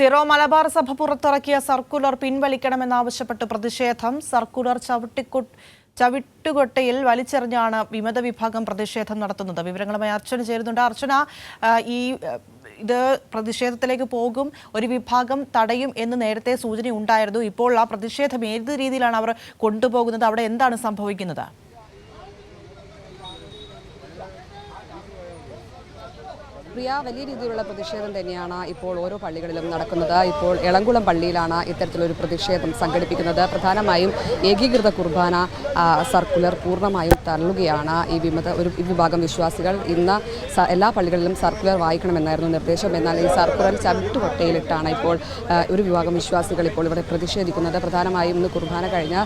Syro Malabar സഭ പുറത്തിറക്കിയ circular പിൻവലിക്കണമെന്നാവശ്യപ്പെട്ട് പ്രതിഷേധം. സർക്കുലർ ചവിട്ടുകൊട്ടയിൽ വലിച്ചെറിഞ്ഞാണ് വിമത വിഭാഗം പ്രതിഷേധം നടത്തുന്നത്. വിവരങ്ങളുമായി അർച്ചന ചേരുന്നുണ്ട്. അർച്ചന, ഇത് പ്രതിഷേധത്തിലേക്ക് പോകും, ഒരു വിഭാഗം തടയും എന്ന് നേരത്തെ സൂചന ഉണ്ടായിരുന്നു. ഇപ്പോൾ ആ പ്രതിഷേധം ഏത് രീതിയിലാണ് അവർ കൊണ്ടുപോകുന്നത്? അവിടെ എന്താണ് സംഭവിക്കുന്നത്? പ്രിയ, വലിയ രീതിയിലുള്ള പ്രതിഷേധം തന്നെയാണ് ഇപ്പോൾ ഓരോ പള്ളികളിലും നടക്കുന്നത്. ഇപ്പോൾ എളംകുളം പള്ളിയിലാണ് ഇത്തരത്തിലൊരു പ്രതിഷേധം സംഘടിപ്പിക്കുന്നത്. പ്രധാനമായും ഏകീകൃത കുർബാന സർക്കുലർ പൂർണ്ണമായും തള്ളുകയാണ് ഈ വിഭാഗം വിശ്വാസികൾ. ഇന്ന് എല്ലാ പള്ളികളിലും സർക്കുലർ വായിക്കണമെന്നായിരുന്നു നിർദ്ദേശം. എന്നാൽ ഈ സർക്കുലർ ചവിട്ടുകൊട്ടയിലിട്ടാണ് ഇപ്പോൾ ഒരു വിഭാഗം വിശ്വാസികൾ ഇപ്പോൾ ഇവിടെ പ്രതിഷേധിക്കുന്നത്. പ്രധാനമായും ഇന്ന് കുർബാന കഴിഞ്ഞ്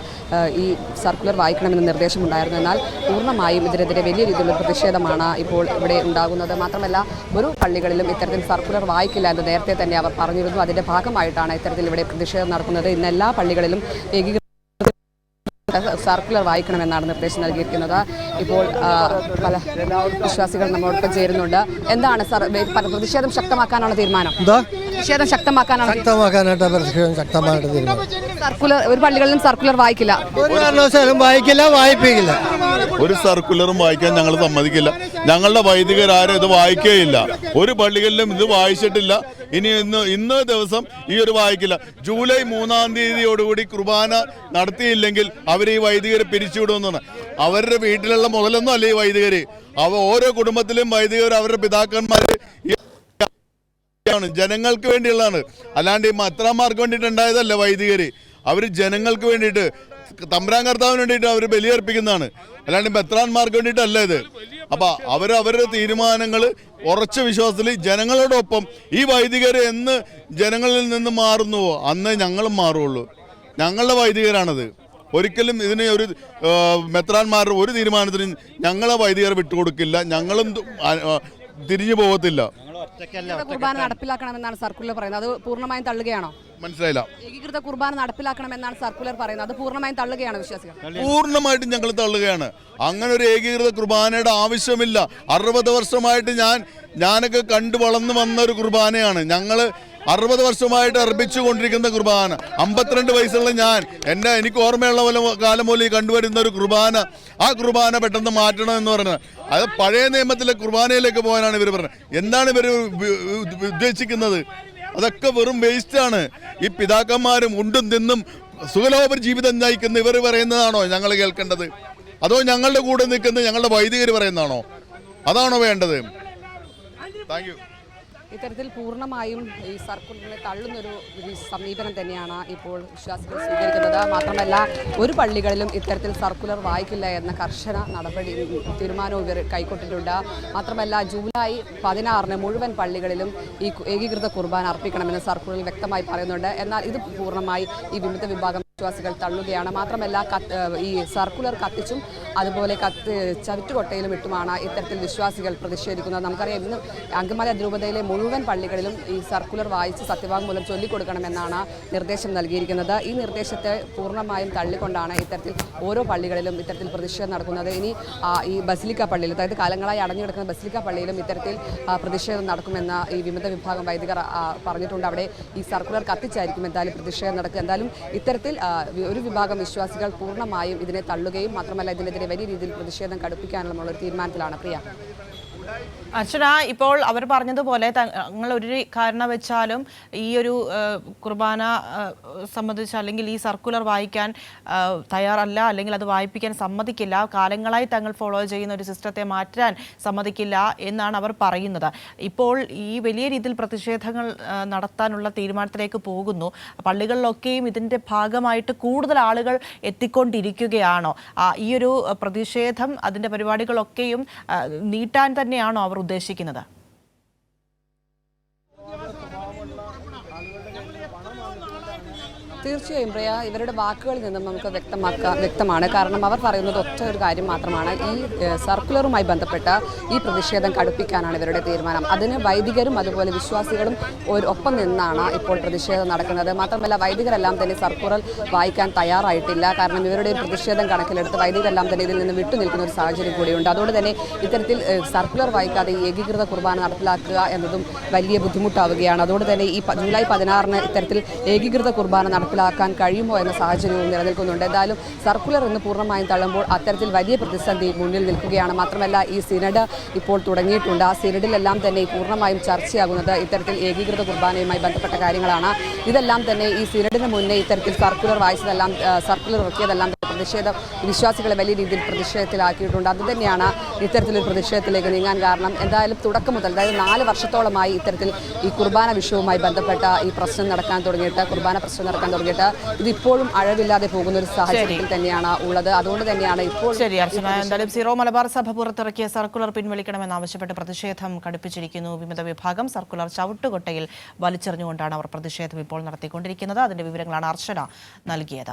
ഈ സർക്കുലർ വായിക്കണമെന്ന നിർദ്ദേശമുണ്ടായിരുന്നു. എന്നാൽ പൂർണ്ണമായും ഇതിനെതിരെ വലിയ രീതിയിലുള്ള പ്രതിഷേധമാണ് ഇപ്പോൾ ഇവിടെ ഉണ്ടാകുന്നത്. മാത്രമല്ല, ഒരു പള്ളികളിലും ഇത്തരത്തിൽ സർക്കുലർ വായിക്കില്ല എന്ന് നേരത്തെ തന്നെ അവർ പറഞ്ഞിരുന്നു. അതിന്റെ ഭാഗമായിട്ടാണ് ഇത്തരത്തിൽ ഇവിടെ പ്രതിഷേധം നടക്കുന്നത്. ഇന്ന് എല്ലാ പള്ളികളിലും ഏകീകൃത സർക്കുലർ വായിക്കണമെന്നാണ് നിർദ്ദേശം നൽകിയിരിക്കുന്നത്. ഇപ്പോൾ പല വിശ്വാസികൾ നമ്മോടൊപ്പം ചേരുന്നുണ്ട്. എന്താണ് പ്രതിഷേധം ശക്തമാക്കാനുള്ള തീരുമാനം? പ്രതിഷേധം സർക്കുലർ ഒരു പള്ളികളിലും സർക്കുലർ വായിക്കില്ല, വായിപ്പിക്കില്ല. ഒരു സർക്കുലറും വായിക്കാൻ ഞങ്ങൾ സമ്മതിക്കില്ല. ഞങ്ങളുടെ വൈദികരാരും ഇത് വായിക്കുകയില്ല. ഒരു പള്ളികളിലും ഇത് വായിച്ചിട്ടില്ല. ഇനി ഇന്ന് ദിവസം ഈ ഒരു വായിക്കില്ല. ജൂലൈ 3-ാം തീയതിയോടുകൂടി കുർബാന നടത്തിയില്ലെങ്കിൽ അവർ ഈ വൈദികരെ പിരിച്ചുവിടുമെന്നാണ്. അവരുടെ വീട്ടിലുള്ള മുതലൊന്നും അല്ല ഈ വൈദികര്. ഓരോ കുടുംബത്തിലും വൈദികർ അവരുടെ പിതാക്കന്മാര് ജനങ്ങൾക്ക് വേണ്ടിയുള്ളതാണ്. അല്ലാണ്ട് ഈ മെത്രാന്മാർക്ക് വേണ്ടിയിട്ടുണ്ടായതല്ല വൈദികര്. അവർ ജനങ്ങൾക്ക് വേണ്ടിയിട്ട്, തമ്പുരാൻ കർത്താവിന് വേണ്ടിയിട്ട് അവർ ബലിയർപ്പിക്കുന്നതാണ്. അല്ലാണ്ട് മെത്രാന്മാർക്ക് വേണ്ടിയിട്ടല്ല ഇത്. അപ്പൊ അവരുടെ തീരുമാനങ്ങൾ ഉറച്ച വിശ്വാസത്തിൽ ജനങ്ങളോടൊപ്പം ഈ വൈദികർ എന്ന് ജനങ്ങളിൽ നിന്ന് മാറുന്നുവോ അന്ന് ഞങ്ങളും മാറുള്ളൂ. ഞങ്ങളുടെ വൈദികരാണത്. ഒരിക്കലും ഇതിന് ഒരു മെത്രാന്മാരുടെ ഒരു തീരുമാനത്തിനും ഞങ്ങളെ വൈദികർ വിട്ടുകൊടുക്കില്ല. ഞങ്ങളും തിരിഞ്ഞു പോകത്തില്ല. കുർബാന നടപ്പിലാക്കണമെന്നാണ് സർക്കുലർ പറയുന്നത്. അത് പൂർണ്ണമായും തള്ളുകയാണോ? മനസ്സിലായില്ല. ഏകീകൃത കുർബാന നടപ്പിലാക്കണമെന്നാണ് സർക്കുലർ പറയുന്നത്. അത് പൂർണ്ണമായും തള്ളുകയാണ് വിശ്വാസികൾ? പൂർണ്ണമായിട്ടും ഞങ്ങൾ തള്ളുകയാണ്. അങ്ങനെ ഒരു ഏകീകൃത കുർബാനയുടെ ആവശ്യമില്ല. 60 വർഷമായിട്ട് ഞാനൊക്കെ കണ്ടു വളർന്നു വന്ന ഒരു കുർബാനയാണ്. ഞങ്ങൾ 60 വർഷമായിട്ട് അർപ്പിച്ചുകൊണ്ടിരിക്കുന്ന കുർബാന. 52 വയസ്സുള്ള എനിക്ക് ഓർമ്മയുള്ള കാലം പോലെ കണ്ടുവരുന്ന ഒരു കുർബാന, ആ കുർബാന പെട്ടെന്ന് മാറ്റണം എന്ന് പറഞ്ഞത്. അത് പഴയ നിയമത്തിലെ കുർബാനയിലേക്ക് പോകാനാണ് ഇവർ പറഞ്ഞത്. എന്താണ് ഇവർ ഉദ്ദേശിക്കുന്നത്? അതൊക്കെ വെറും വേസ്റ്റാണ്. ഈ പിതാക്കന്മാരും ഉണ്ടും തിന്നും സുഖലോപരി ജീവിതം നയിക്കുന്ന ഇവർ പറയുന്നതാണോ ഞങ്ങൾ കേൾക്കേണ്ടത്? അതോ ഞങ്ങളുടെ കൂടെ നിൽക്കുന്ന ഞങ്ങളുടെ വൈദികർ പറയുന്നതാണോ? അതാണോ വേണ്ടത്? Thank you. ഇത്തരത്തിൽ പൂർണ്ണമായും ഈ സർക്കുലറിനെ തള്ളുന്നൊരു സമീപനം തന്നെയാണ് ഇപ്പോൾ വിശ്വാസികൾ സ്വീകരിക്കുന്നത്. മാത്രമല്ല, ഒരു പള്ളികളിലും ഇത്തരത്തിൽ സർക്കുലർ വായിക്കില്ല എന്ന കർശന തീരുമാനവും ഇവർ കൈക്കൊണ്ടിട്ടുണ്ട്. മാത്രമല്ല, ജൂലൈ 16-ന് മുഴുവൻ പള്ളികളിലും ഈ ഏകീകൃത കുർബാന അർപ്പിക്കണമെന്ന് സർക്കുലറിൽ വ്യക്തമായി പറയുന്നുണ്ട്. എന്നാൽ ഇത് പൂർണ്ണമായി ഈ വിമത വിഭാഗം വിശ്വാസികൾ തള്ളുകയാണ്. മാത്രമല്ല, ഈ സർക്കുലർ കത്തിച്ചും അതുപോലെ ചവിറ്റുകൊട്ടയിലും ഇട്ടുമാണ് ഇത്തരത്തിൽ വിശ്വാസികൾ പ്രതിഷേധിക്കുന്നത്. നമുക്കറിയാം, ഇന്ന് അങ്കമാലി അതിരൂപതയിലെ മുഴുവൻ പള്ളികളിലും ഈ സർക്കുലർ വായിച്ച് സത്യവാങ്മൂലം ചൊല്ലിക്കൊടുക്കണമെന്നാണ് നിർദ്ദേശം നൽകിയിരിക്കുന്നത്. ഈ നിർദ്ദേശത്തെ പൂർണ്ണമായും തള്ളിക്കൊണ്ടാണ് ഇത്തരത്തിൽ ഓരോ പള്ളികളിലും ഇത്തരത്തിൽ പ്രതിഷേധം നടക്കുന്നത്. ഇനി ഈ ബസിലിക്ക പള്ളിയിൽ, അതായത് കാലങ്ങളായി അടഞ്ഞു കിടക്കുന്ന ബസിലിക്ക പള്ളിയിലും ഇത്തരത്തിൽ പ്രതിഷേധം നടക്കുമെന്ന് ഈ വിമത വിഭാഗം വൈദികർ പറഞ്ഞിട്ടുണ്ട്. അവിടെ ഈ സർക്കുലർ കത്തിച്ചായിരിക്കും എന്തായാലും പ്രതിഷേധം നടക്കുക. എന്തായാലും ഇത്തരത്തിൽ ഒരു വിഭാഗം വിശ്വാസികൾ പൂർണ്ണമായും ഇതിനെ തള്ളുകയും മാത്രമല്ല ഇതിനെതിരെ വലിയ രീതിയിൽ പ്രതിഷേധം കടുപ്പിക്കാനുള്ള ഒരു തീരുമാനത്തിലാണ്. പ്രിയ, അർച്ചന, ഇപ്പോൾ അവർ പറഞ്ഞതുപോലെ തങ്ങൾ ഒരു കാരണം വെച്ചാലും ഈ ഒരു കുർബാന സംബന്ധിച്ച് അല്ലെങ്കിൽ ഈ സർക്കുലർ വായിക്കാൻ തയ്യാറല്ല, അല്ലെങ്കിൽ അത് വായിപ്പിക്കാൻ സമ്മതിക്കില്ല. കാലങ്ങളായി തങ്ങൾ ഫോളോ ചെയ്യുന്ന ഒരു സിസ്റ്റത്തെ മാറ്റാൻ സമ്മതിക്കില്ല എന്നാണ് അവർ പറയുന്നത്. ഇപ്പോൾ ഈ വലിയ രീതിയിൽ പ്രതിഷേധങ്ങൾ നടത്താനുള്ള തീരുമാനത്തിലേക്ക് പോകുന്നു. പള്ളികളിലൊക്കെയും ഇതിൻ്റെ ഭാഗമായിട്ട് കൂടുതൽ ആളുകൾ എത്തിക്കൊണ്ടിരിക്കുകയാണോ? ഈ ഒരു പ്രതിഷേധം, അതിൻ്റെ പരിപാടികളൊക്കെയും നീട്ടാൻ തന്നെയാണോ അവർ ഉദ്ദേശിക്കുന്നത്? തീർച്ചയായും പ്രിയ, ഇവരുടെ വാക്കുകളിൽ നിന്നും നമുക്ക് വ്യക്തമാണ്. കാരണം അവർ പറയുന്നത് ഒറ്റ ഒരു കാര്യം മാത്രമാണ്. ഈ സർക്കുലറുമായി ബന്ധപ്പെട്ട ഈ പ്രതിഷേധം കടുപ്പിക്കാനാണ് ഇവരുടെ തീരുമാനം. അതിന് വൈദികരും അതുപോലെ വിശ്വാസികളും ഒപ്പം നിന്നാണ് ഇപ്പോൾ പ്രതിഷേധം നടക്കുന്നത്. മാത്രമല്ല വൈദികരെല്ലാം തന്നെ സർക്കുലർ വായിക്കാൻ തയ്യാറായിട്ടില്ല. കാരണം ഇവരുടെ ഒരു പ്രതിഷേധം കണക്കിലെടുത്ത് വൈദികരെല്ലാം തന്നെ ഇതിൽ നിന്ന് വിട്ടുനിൽക്കുന്ന ഒരു സാഹചര്യം കൂടിയുണ്ട്. അതുകൊണ്ട് തന്നെ ഇത്തരത്തിൽ സർക്കുലർ വായിക്കാതെ ഈ ഏകീകൃത കുർബാന നടപ്പിലാക്കുക എന്നതും വലിയ ബുദ്ധിമുട്ടാവുകയാണ്. അതുകൊണ്ട് തന്നെ ഈ ജൂലൈ 16 ഇത്തരത്തിൽ ഏകീകൃത കുർബാന നടപ്പിലാക്കാൻ കഴിയുമോ എന്ന സാഹചര്യവും നിലനിൽക്കുന്നുണ്ട്. എന്തായാലും സർക്കുലർ ഇന്ന് പൂർണ്ണമായും തള്ളുമ്പോൾ അത്തരത്തിൽ വലിയ പ്രതിസന്ധി മുന്നിൽ നിൽക്കുകയാണ്. മാത്രമല്ല ഈ സിനഡ് ഇപ്പോൾ തുടങ്ങിയിട്ടുണ്ട്. ആ സിനഡിലെല്ലാം തന്നെ പൂർണ്ണമായും ചർച്ചയാകുന്നത് ഇത്തരത്തിൽ ഏകീകൃത കുർബാനയുമായി ബന്ധപ്പെട്ട കാര്യങ്ങളാണ്. ഇതെല്ലാം തന്നെ ഈ സിനഡിന് മുന്നേ ഇത്തരത്തിൽ സർക്കുലർ ഇറക്കിയതെല്ലാം വിശ്വാസികളെ വലിയ രീതിയിൽ പ്രതിഷേധത്തിലാക്കിയിട്ടുണ്ട്. അതുതന്നെയാണ് ഇത്തരത്തിലൊരു പ്രതിഷേധത്തിലേക്ക് നീങ്ങാൻ കാരണം. എന്തായാലും തുടക്കം മുതൽ, അതായത് 4 വർഷത്തോളമായി ഇത്തരത്തിൽ ഈ കുർബാന വിഷയവുമായി ബന്ധപ്പെട്ട ഈ പ്രശ്നം നടക്കാൻ തുടങ്ങിയിട്ട്, ഇതിപ്പോഴും അഴവില്ലാതെ പോകുന്ന ഒരു സാഹചര്യത്തിൽ തന്നെയാണ് ഉള്ളത്. അതുകൊണ്ട് തന്നെയാണ് ഇപ്പോൾ ശരി അർച്ചന, എന്തായാലും സീറോ മലബാർ സഭ പുറത്തിറക്കിയ സർക്കുലർ പിൻവലിക്കണമെന്നാവശ്യപ്പെട്ട് പ്രതിഷേധം കടുപ്പിച്ചിരിക്കുന്നു. വിമത വിഭാഗം സർക്കുലർ ചവിട്ടുകൊട്ടയിൽ വലിച്ചെറിഞ്ഞുകൊണ്ടാണ് അവർ പ്രതിഷേധം ഇപ്പോൾ നടത്തിക്കൊണ്ടിരിക്കുന്നത്. അതിന്റെ വിവരങ്ങളാണ് അർച്ചന നൽകിയത്.